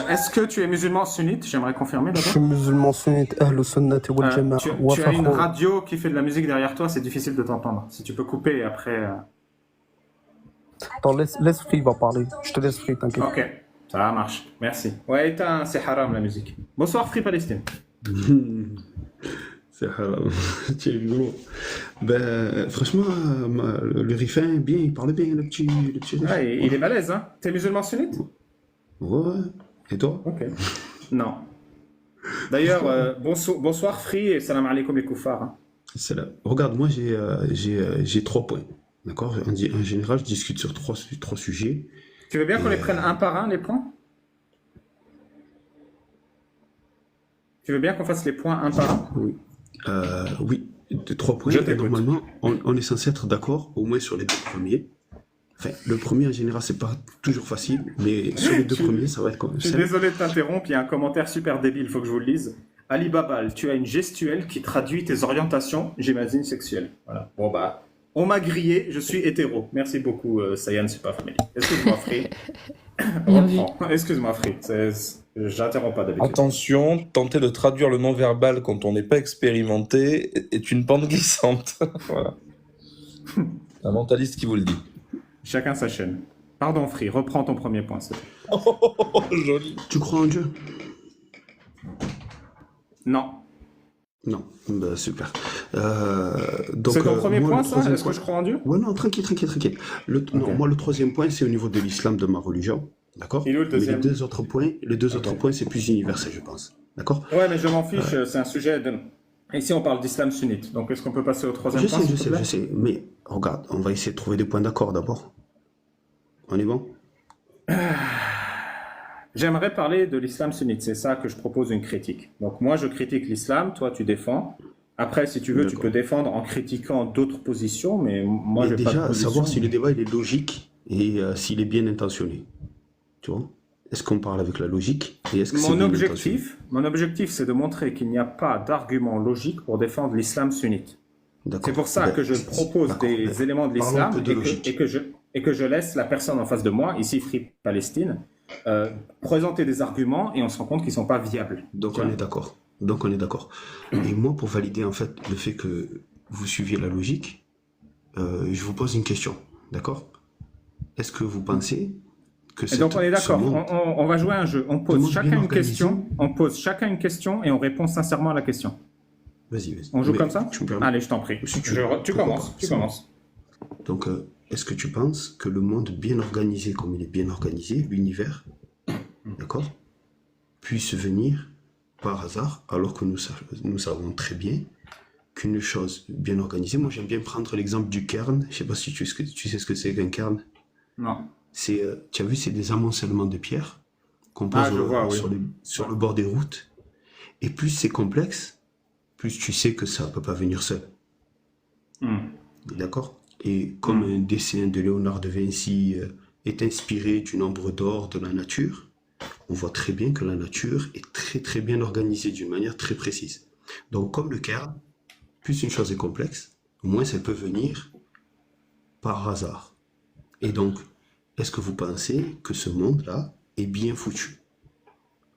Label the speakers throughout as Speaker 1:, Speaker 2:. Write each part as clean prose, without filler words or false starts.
Speaker 1: Est-ce que tu es musulman sunnite? J'aimerais confirmer
Speaker 2: Je
Speaker 1: d'abord.
Speaker 2: suis musulman sunnite, Ahl Sunnati wal Jama'a.
Speaker 1: Tu as une radio qui fait de la musique derrière toi, c'est difficile de t'entendre. Si tu peux couper après.
Speaker 2: Attends, laisse Free va parler. Je te laisse Free, t'inquiète.
Speaker 1: Ok, ça marche. Merci. Ouais, c'est haram la musique. Bonsoir Free Palestine.
Speaker 3: C'est haram. Tu es rigolo. Ben, franchement, le Rifin, bien, il parlait bien, le petit Rifin.
Speaker 1: Ouais, il est balèze, hein. T'es musulman sunnite?
Speaker 3: Ouais. Et toi?
Speaker 1: Ok. Non. D'ailleurs, bonsoir Free et salam alaikum les koufars. Hein.
Speaker 3: Regarde, moi j'ai 3 points. D'accord? En général, je discute sur trois sujets.
Speaker 1: Tu veux bien qu'on les prenne un par un, les points? Tu veux bien qu'on fasse les points un par un?
Speaker 3: Oui. Oui, 3 points. Et normalement, on est censé être d'accord au moins sur les 2 premiers. Enfin, le premier, en général, c'est pas toujours facile, mais sur les 2 premiers, ça va être comme ça.
Speaker 1: Je suis désolé de t'interrompre, il y a un commentaire super débile, il faut que je vous le lise. Ali Babal, tu as une gestuelle qui traduit tes orientations, j'imagine, sexuelles. Voilà. Bon bah, on m'a grillé, je suis hétéro. Merci beaucoup, Sayan Super Family. Excuse-moi, Free. Excuse-moi, Free. J'interromps pas d'habitude.
Speaker 4: Attention, tenter de traduire le non-verbal quand on n'est pas expérimenté est une pente glissante. Voilà. Un mentaliste qui vous le dit.
Speaker 1: Chacun sa chaîne. Pardon, Free, reprends ton premier point.
Speaker 4: Oh, joli.
Speaker 3: Tu crois en Dieu?
Speaker 1: Non.
Speaker 3: Non, bah, super.
Speaker 1: C'est ton premier point, ça? Est-ce que je crois en Dieu?
Speaker 3: Ouais, non, tranquille.
Speaker 1: Okay.
Speaker 3: Non, moi, le 3e point, c'est au niveau de l'islam, de ma religion. D'accord?
Speaker 1: Et le deuxième?
Speaker 3: Mais les deux autres points, c'est plus universel, je pense. D'accord?
Speaker 1: Ouais, mais je m'en fiche, c'est un sujet de... Ici, on parle d'islam sunnite. Donc, est-ce qu'on peut passer au 3e point?
Speaker 3: Je sais. Mais regarde, on va essayer de trouver des points d'accord d'abord. On est bon?
Speaker 1: J'aimerais parler de l'islam sunnite. C'est ça que je propose une critique. Donc, moi, je critique l'islam. Toi, tu défends. Après, si tu veux, tu peux défendre en critiquant d'autres positions. Mais moi, je n'ai pas de position.
Speaker 3: Savoir si le débat il est logique et s'il est bien intentionné. Tu vois? Est-ce qu'on parle avec la logique et est-ce que
Speaker 1: Mon objectif, c'est de montrer qu'il n'y a pas d'argument logique pour défendre l'islam sunnite. C'est pour ça que je propose des éléments de l'islam et que je laisse la personne en face de moi, ici Free Palestine, présenter des arguments et on se rend compte qu'ils ne sont pas viables.
Speaker 3: Donc on est d'accord. Et moi, pour valider en fait le fait que vous suiviez la logique, je vous pose une question. D'accord? Est-ce que vous pensez...
Speaker 1: Et donc on est d'accord, on va jouer à un jeu. On pose chacun une question et on répond sincèrement à la question.
Speaker 3: Vas-y.
Speaker 1: On joue comme ça? Allez, je t'en prie. Tu commences.
Speaker 3: Donc, est-ce que tu penses que le monde bien organisé, comme il est bien organisé, l'univers, d'accord, puisse venir par hasard, alors que nous savons très bien qu'une chose bien organisée, moi j'aime bien prendre l'exemple du cairn, je ne sais pas si tu sais ce que c'est qu'un cairn.
Speaker 1: Non.
Speaker 3: Tu as vu, c'est des amoncellements de pierres qu'on pose sur le bord des routes. Et plus c'est complexe, plus tu sais que ça ne peut pas venir seul. D'accord? Et comme un dessin de Léonard de Vinci est inspiré du nombre d'or de la nature, on voit très bien que la nature est très très bien organisée d'une manière très précise. Donc comme le cairn, plus une chose est complexe, moins ça peut venir par hasard. Et donc, est-ce que vous pensez que ce monde-là est bien foutu?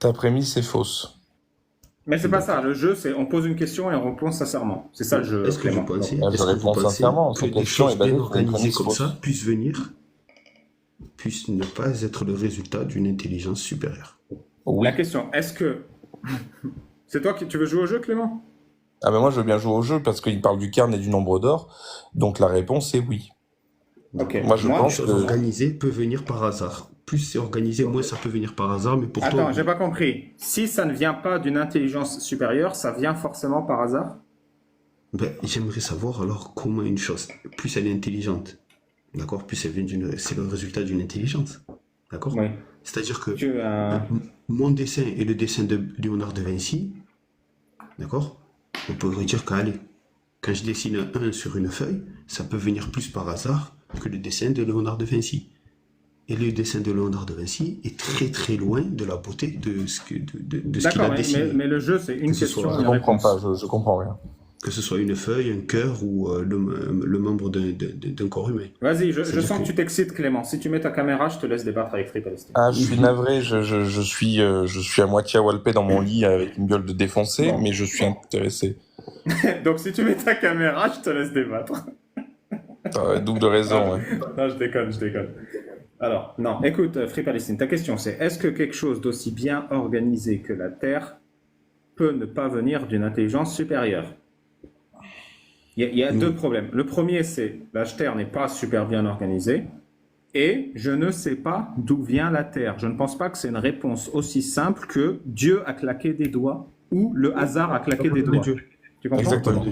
Speaker 4: Ta prémisse est fausse.
Speaker 1: Mais c'est pas ça, le jeu c'est on pose une question et on répond sincèrement. C'est ça le jeu.
Speaker 3: Est-ce que vous pensez
Speaker 4: que
Speaker 3: des choses bien organisées comme ça puissent ne pas être le résultat d'une intelligence supérieure?
Speaker 1: Oui. La question, est-ce que... C'est toi qui tu veux jouer au jeu, Clément?
Speaker 4: Ah ben moi je veux bien jouer au jeu parce qu'il parle du cairn et du nombre d'or, donc la réponse est oui.
Speaker 1: Okay.
Speaker 3: Moi je pense que organisé peut venir par hasard. Plus c'est organisé, moins ça peut venir par hasard. Mais pour
Speaker 1: Attends, j'ai pas compris. Si ça ne vient pas d'une intelligence supérieure, ça vient forcément par hasard?
Speaker 3: J'aimerais savoir alors comment une chose, plus elle est intelligente, d'accord, plus elle vient c'est le résultat d'une intelligence, d'accord. Oui. C'est-à-dire que mon dessin et le dessin de Léonard de Vinci, d'accord, on pourrait dire qu'allez, quand je dessine un 1 sur une feuille, ça peut venir plus par hasard que le dessin de Léonard de Vinci. Et le dessin de Léonard de Vinci est très très loin de la beauté de ce qu'il a dessiné.
Speaker 1: Mais le jeu, c'est une question.
Speaker 4: Je comprends pas, je comprends rien.
Speaker 3: Que ce soit une feuille, un cœur ou le membre d'un corps humain.
Speaker 1: Vas-y, je sens que tu t'excites, Clément. Si tu mets ta caméra, je te laisse débattre avec Free Palestine.
Speaker 4: Ah, je suis navré, je suis à moitié awalpé dans mon lit avec une gueule de défoncé,
Speaker 1: Bon.
Speaker 4: mais je suis intéressé.
Speaker 1: Donc si tu mets ta caméra, je te laisse débattre.
Speaker 4: Double raison, ouais.
Speaker 1: Non, je déconne. Alors, non, écoute, Free Palestine, ta question c'est, est-ce que quelque chose d'aussi bien organisé que la Terre peut ne pas venir d'une intelligence supérieure? Il y a deux problèmes. Le premier, c'est la Terre n'est pas super bien organisée et je ne sais pas d'où vient la Terre. Je ne pense pas que c'est une réponse aussi simple que Dieu a claqué des doigts ou le hasard a claqué des doigts. Tu comprends?
Speaker 4: Exactement.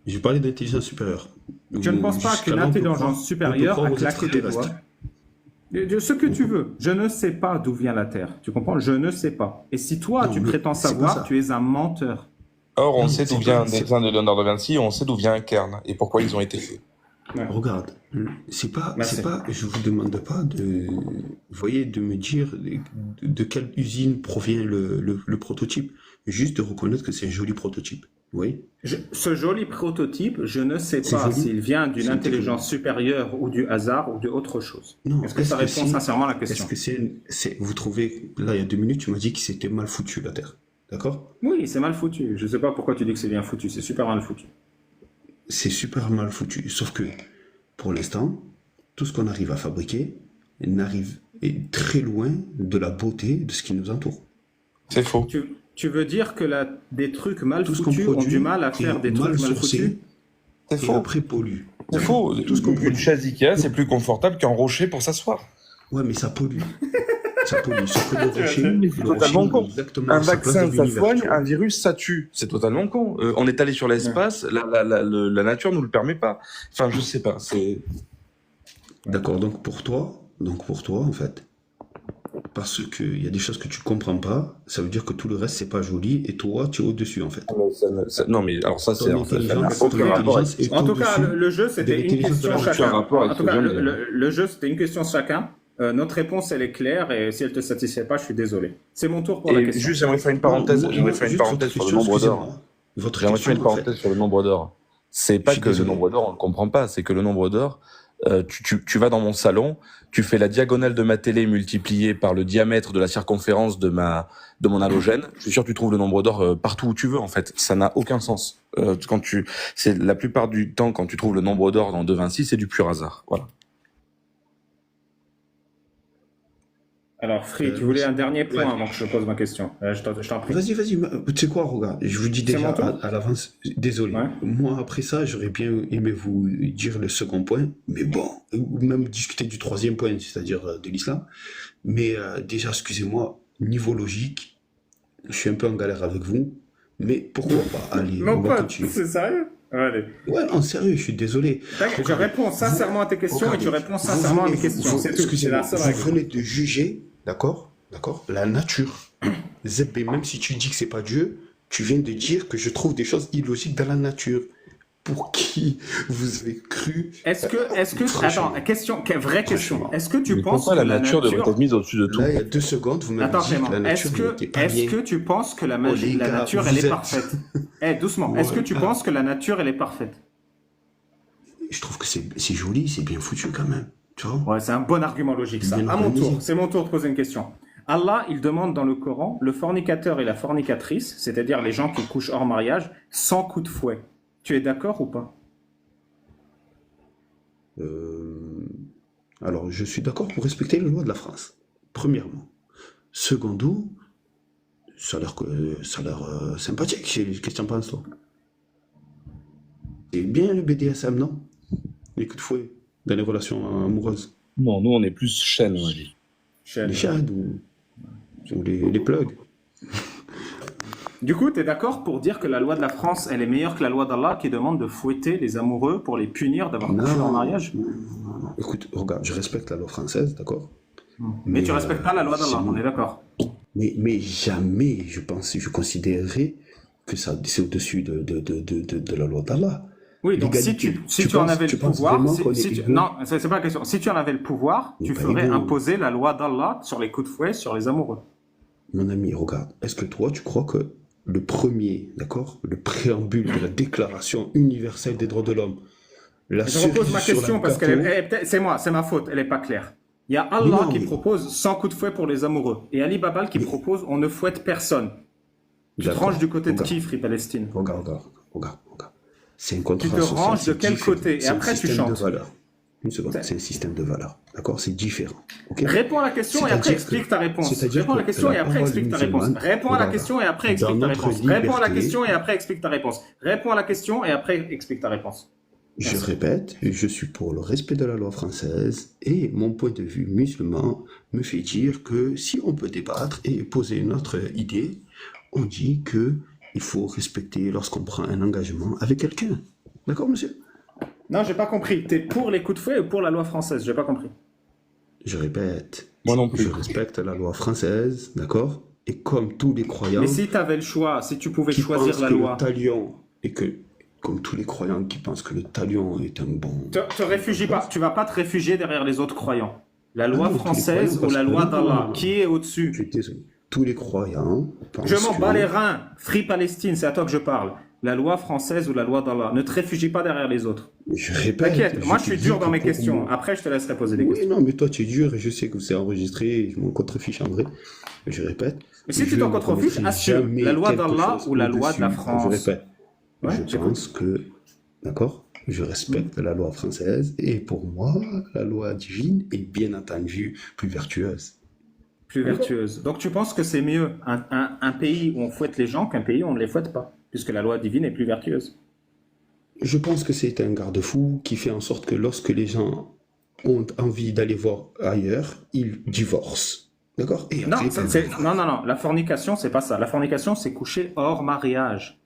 Speaker 3: J'ai parlé d'intelligence supérieure.
Speaker 1: Je ne pense pas qu'une intelligence supérieure a claqué des doigts. Ce que tu veux. Je ne sais pas d'où vient la Terre. Tu comprends? Je ne sais pas. Et si toi, tu prétends savoir, tu es un menteur.
Speaker 4: Or, on sait d'où vient un dessin de Léonard de Vinci, on sait d'où vient un cairn et pourquoi ils ont été faits.
Speaker 3: Ouais. Regarde, c'est pas, je vous demande pas vous voyez, de me dire de quelle usine provient le prototype, juste de reconnaître que c'est un joli prototype. Oui.
Speaker 1: Ce joli prototype, je ne sais pas s'il vient d'une intelligence supérieure ou du hasard ou d'autre chose. Est-ce que ça répond sincèrement à la question?
Speaker 3: Est-ce que vous trouvez, là il y a 2 minutes, tu m'as dit que c'était mal foutu la Terre, d'accord?
Speaker 1: Oui, c'est mal foutu. Je ne sais pas pourquoi tu dis que c'est bien foutu, c'est super mal foutu.
Speaker 3: C'est super mal foutu, sauf que pour l'instant, tout ce qu'on arrive à fabriquer est très loin de la beauté de ce qui nous entoure.
Speaker 4: C'est faux.
Speaker 1: Tu veux dire que des trucs mal foutus ont du mal à faire des trucs mal foutus?
Speaker 3: C'est faux. Après pollue.
Speaker 4: C'est faux.
Speaker 3: Tout ce qu'on
Speaker 4: Une chaise Ikea, c'est plus confortable qu'un rocher pour s'asseoir.
Speaker 3: Ouais, mais ça pollue. Ça pollue. Sauf que le rocher,
Speaker 4: c'est totalement con.
Speaker 3: Un
Speaker 4: vaccin, ça soigne, un virus, ça tue. C'est totalement con. On est allé sur l'espace, la nature nous le permet pas. Enfin, je sais pas.
Speaker 3: D'accord. Donc pour toi, en fait, parce qu'il y a des choses que tu comprends pas, ça veut dire que tout le reste c'est pas joli et toi tu es au-dessus en fait.
Speaker 4: Non mais alors ça c'est
Speaker 3: en
Speaker 1: tout cas le jeu c'était une question chacun. En tout cas le jeu c'était une question chacun. Notre réponse elle est claire et si elle te satisfait pas, je suis désolé. C'est mon tour pour la question.
Speaker 4: Juste j'aimerais faire une parenthèse. Sur le nombre d'or. J'aimerais faire une parenthèse sur le nombre d'or. C'est pas que le nombre d'or on le comprend pas, c'est que le nombre d'or. Tu vas dans mon salon, tu fais la diagonale de ma télé multipliée par le diamètre de la circonférence de mon halogène. Je suis sûr que tu trouves le nombre d'or partout où tu veux, en fait. Ça n'a aucun sens. C'est la plupart du temps, quand tu trouves le nombre d'or dans De Vinci, c'est du pur hasard. Voilà.
Speaker 1: Alors, Free, tu voulais un dernier point avant que je pose ma question. Je t'en prie.
Speaker 3: Vas-y. Tu sais quoi, regarde, je vous dis déjà à l'avance, désolé.
Speaker 1: Ouais.
Speaker 3: Moi, après ça, j'aurais bien aimé vous dire le second point, mais bon, ou même discuter du troisième point, c'est-à-dire de l'islam. Mais déjà, excusez-moi, niveau logique, je suis un peu en galère avec vous, mais pourquoi pas? Allez,
Speaker 1: non,
Speaker 3: on va continuer.
Speaker 1: C'est sérieux? Allez.
Speaker 3: Ouais, en sérieux, je suis désolé.
Speaker 1: Je réponds sincèrement à tes questions et tu réponds sincèrement à mes questions.
Speaker 3: Excusez-moi, vous venez de juger, d'accord, la nature. Zebé, même si tu dis que c'est pas Dieu, tu viens de dire que je trouve des choses illogiques dans la nature. Pour qui vous avez cru?
Speaker 1: Vraie question. Est-ce que tu penses
Speaker 4: que la nature devrait être mise au-dessus de tout?
Speaker 3: Là, il y a 2 secondes, vous m'avez dit que la nature n'était pas bien.
Speaker 1: Est-ce que tu penses que la nature, elle est parfaite? Doucement. Est-ce que tu penses que la nature, elle est parfaite?
Speaker 3: Je trouve que c'est joli, c'est bien foutu quand même. Tu vois?
Speaker 1: Ouais, c'est un bon argument logique, ça. À mon tour, c'est mon tour de poser une question. Allah, il demande dans le Coran, le fornicateur et la fornicatrice, c'est-à-dire les gens qui couchent hors mariage, sans coup de fouet. Tu es d'accord ou pas?
Speaker 3: Alors, je suis d'accord pour respecter les lois de la France, premièrement. Secondo, ça a l'air sympathique. Qu'est-ce que tu en penses, toi? C'est bien le BDSM, non? Les coups de fouet dans les relations amoureuses.
Speaker 4: Non, nous, on est plus chaîne, on dit.
Speaker 3: Les chaînes ou les plugs.
Speaker 1: Du coup, tu es d'accord pour dire que la loi de la France, elle est meilleure que la loi d'Allah qui demande de fouetter les amoureux pour les punir d'avoir couché en mariage?
Speaker 3: Non. Écoute, regarde, je respecte la loi française, d'accord?
Speaker 1: Mais tu respectes pas la loi d'Allah, on est d'accord?
Speaker 3: Mais jamais, je considérerais que ça c'est au-dessus de la loi d'Allah.
Speaker 1: Oui, donc si tu en avais le pouvoir, non, c'est pas la question. Si tu en avais le pouvoir, tu ferais imposer la loi d'Allah sur les coups de fouet sur les amoureux.
Speaker 3: Mon ami, regarde, est-ce que toi, tu crois que le premier, d'accord, le préambule de la Déclaration universelle des droits de l'homme.
Speaker 1: Je repose ma question parce que c'est moi, c'est ma faute, elle n'est pas claire. Il y a Allah qui propose 100 coups de fouet pour les amoureux. Et Ali Babal qui propose on ne fouette personne. Tu te ranges du côté de qui, Free Palestine?
Speaker 3: Regarde. C'est un contrat
Speaker 1: social. Tu te ranges de quel côté? Et après tu chantes.
Speaker 3: Une seconde, c'est un système de valeurs. D'accord? C'est différent. Okay?
Speaker 1: Réponds à la question et après explique ta réponse. Réponds à la question et après explique ta réponse. Réponds à la question et après explique ta réponse. Réponds à la question et après explique ta réponse. Réponds à la question et après explique ta réponse.
Speaker 3: Je répète, je suis pour le respect de la loi française et mon point de vue musulman me fait dire que si on peut débattre et poser une autre idée, on dit que il faut respecter lorsqu'on prend un engagement avec quelqu'un. D'accord, monsieur?
Speaker 1: Non, j'ai pas compris. T'es pour les coups de fouet ou pour la loi française? J'ai pas compris.
Speaker 3: Je répète.
Speaker 4: Moi non plus.
Speaker 3: Je respecte la loi française, d'accord? Et comme tous les croyants...
Speaker 1: Mais si t'avais le choix, si tu pouvais choisir la loi...
Speaker 3: Le talion et que... Comme tous les croyants qui pensent que le talion est un bon...
Speaker 1: Te réfugie pas. Tu vas pas te réfugier derrière les autres croyants. La loi française ou la loi d'Allah, qui est au-dessus?
Speaker 3: Je suis désolé. Tous les croyants pensent
Speaker 1: Je m'en bats les reins. Free Palestine, c'est à toi que je parle. La loi française ou la loi d'Allah. Ne te réfugie pas derrière les autres.
Speaker 3: Je répète.
Speaker 1: T'inquiète, moi je suis dur dans mes questions. Après, je te laisserai poser des questions.
Speaker 3: Oui, non, mais toi tu es dur et je sais que c'est enregistré. Je m'en contrefiche en vrai. Je répète.
Speaker 1: Mais si tu t'en contrefiches, assume. La loi d'Allah ou la loi de la France?
Speaker 3: Je répète. Je pense que... D'accord? Je respecte la loi française et pour moi, la loi divine est bien entendu plus vertueuse.
Speaker 1: Plus vertueuse. Donc tu penses que c'est mieux un pays où on fouette les gens qu'un pays où on ne les fouette pas, puisque la loi divine est plus vertueuse?
Speaker 3: Je pense que c'est un garde-fou qui fait en sorte que lorsque les gens ont envie d'aller voir ailleurs, ils divorcent. D'accord?
Speaker 1: Non, la fornication, c'est pas ça. La fornication, c'est coucher hors mariage.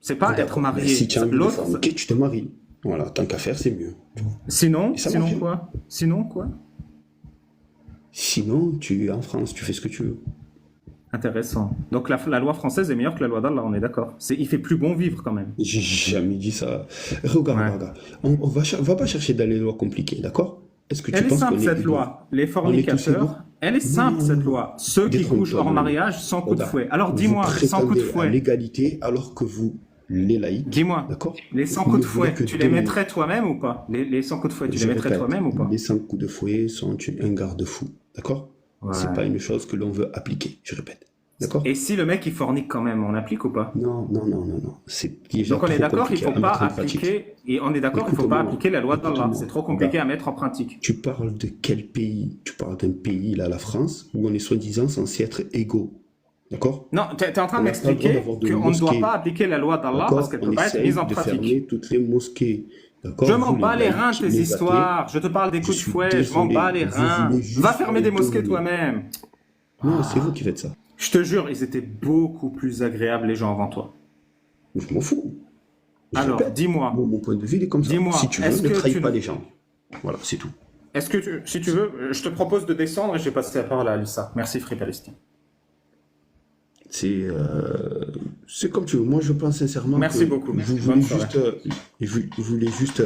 Speaker 1: C'est pas être marié.
Speaker 3: Si tu as envie de forniquer, tu te maries. Voilà, tant qu'à faire, c'est mieux.
Speaker 1: Sinon quoi? Sinon,
Speaker 3: tu es en France, tu fais ce que tu veux.
Speaker 1: Intéressant. Donc la loi française est meilleure que la loi d'Allah, on est d'accord. Il fait plus bon vivre quand même.
Speaker 3: J'ai jamais dit ça. Regarde. On va pas chercher dans les lois compliquées, d'accord? Est-ce que tu
Speaker 1: Elle est
Speaker 3: penses
Speaker 1: simple cette loi. Les fornicateurs, elle est simple cette loi. Ceux qui couchent hors mariage sans coup de fouet. Alors dis-moi, sans coup de fouet.
Speaker 3: L'égalité alors que vous, les laïcs.
Speaker 1: Dis-moi, les 100 coups de fouet, tu les mettrais toi-même ou pas? Les 100 coups de fouet, tu les mettrais toi-même ou pas?
Speaker 3: Les 100 coups de fouet sont un garde-fou, d'accord? Ouais. C'est pas une chose que l'on veut appliquer, je répète. D'accord?
Speaker 1: Et si le mec il fornique quand même, on applique ou pas?
Speaker 3: Non.
Speaker 1: Donc on est d'accord, il faut pas appliquer, et on est d'accord, il faut pas appliquer la loi d'Allah. C'est trop compliqué à mettre en pratique.
Speaker 3: Tu parles de quel pays? Tu parles d'un pays, là, la France, où on est soi-disant censé être égaux. D'accord?
Speaker 1: Non, tu es en train de m'expliquer qu'on ne doit pas appliquer la loi d'Allah parce qu'elle ne peut pas être mise en pratique.
Speaker 3: Fermer toutes les mosquées.
Speaker 1: Je m'en bats les reins de tes histoires. Je te parle des coups de fouet, je m'en bats les reins. Va fermer des mosquées toi-même.
Speaker 3: Non, c'est vous qui faites ça.
Speaker 1: Je te jure, ils étaient beaucoup plus agréables les gens avant toi.
Speaker 3: Je m'en fous.
Speaker 1: Alors, dis-moi.
Speaker 3: Mon point de vue il est comme ça.
Speaker 1: Dis-moi,
Speaker 3: si tu veux, ne trahis pas les gens. Voilà, c'est tout.
Speaker 1: Est-ce que si tu veux, je te propose de descendre et je vais passer la parole à Alissa. Merci Free Palestine.
Speaker 3: C'est comme tu veux. Moi, je pense sincèrement.
Speaker 1: Merci beaucoup.
Speaker 3: Je voulais juste.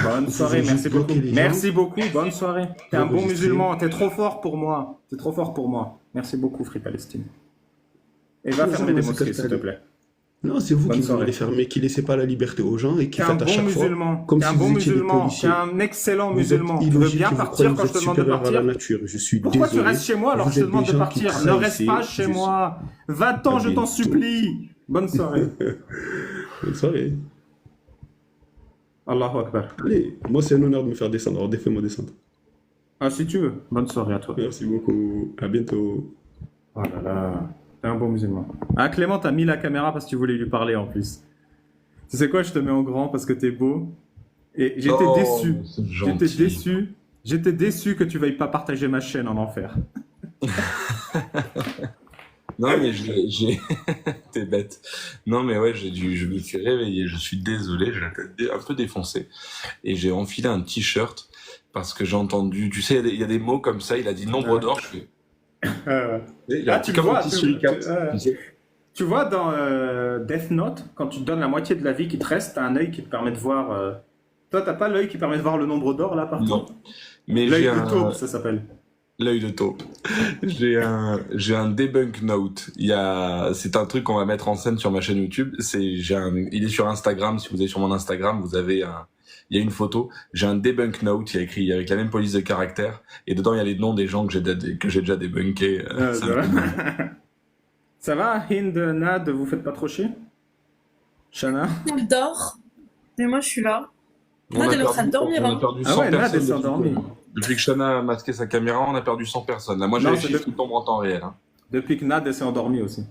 Speaker 1: Bonne soirée, merci beaucoup. Merci beaucoup, bonne soirée. T'es un bon musulman, t'es trop fort pour moi. T'es trop fort pour moi. Merci beaucoup, Free Palestine. Et va fermer des mosquées, s'il te plaît.
Speaker 3: Non, c'est vous qui voulez les fermer, qui laissez pas la liberté aux gens et qui faites à chaque fois.
Speaker 1: T'es un bon musulman, t'es un excellent musulman. Tu veux bien partir quand je te demande de partir?
Speaker 3: Je suis
Speaker 1: Pourquoi tu restes chez moi alors que je te demande de partir? Ne reste pas chez moi. Va-t'en, je t'en supplie. Bonne soirée.
Speaker 3: Bonne soirée.
Speaker 1: Allahu Akbar.
Speaker 3: Allez, moi c'est un honneur de me faire descendre, alors défais-moi descendre.
Speaker 1: Ah, si tu veux. Bonne soirée à toi.
Speaker 3: Merci beaucoup. À bientôt.
Speaker 1: Oh là là. T'es un bon musulman. Ah, Clément, t'as mis la caméra parce que tu voulais lui parler en plus. Tu sais quoi, je te mets en grand parce que t'es beau. Et j'étais déçu. J'étais déçu que tu veuilles pas partager ma chaîne en enfer.
Speaker 4: Non, mais t'es bête. Non, mais ouais, je me suis réveillé, je suis désolé, j'ai la tête un peu défoncée. Et j'ai enfilé un t-shirt parce que j'ai entendu, tu sais, il y a des mots comme ça, il a dit nombre d'or, je fais...
Speaker 1: Tu vois dans Death Note, quand tu te donnes la moitié de la vie qui te reste, t'as un œil qui te permet de voir... Toi, t'as pas l'œil qui permet de voir le nombre d'or, là, par contre?
Speaker 4: Non. Mais
Speaker 1: l'œil de tourbe, ça s'appelle.
Speaker 4: L'œil de taupe. J'ai un debunk note. C'est un truc qu'on va mettre en scène sur ma chaîne YouTube. Il est sur Instagram. Si vous allez sur mon Instagram, il y a une photo. J'ai un debunk note. Il y a écrit avec la même police de caractère. Et dedans, il y a les noms des gens que j'ai déjà débunkés.
Speaker 1: Ça va, Hind, Nad, vous faites pas trop chier? Shana?
Speaker 5: Elle dort. Mais moi, je suis là.
Speaker 4: On
Speaker 5: Nad,
Speaker 4: a
Speaker 5: elle est en train de
Speaker 4: perdu-
Speaker 5: dormir.
Speaker 4: on a
Speaker 5: Hein.
Speaker 4: perdu
Speaker 1: Ah
Speaker 4: 100
Speaker 1: ouais, Nad,
Speaker 4: personnes
Speaker 1: elle s'est endormie.
Speaker 4: Depuis que Shana a masqué sa caméra, on a perdu 100 personnes. Là, moi, j'ai
Speaker 1: Non,
Speaker 4: les
Speaker 1: c'est
Speaker 4: chiffres tout le temps en temps réel. Hein.
Speaker 1: Depuis que Nad, elle s'est endormie aussi.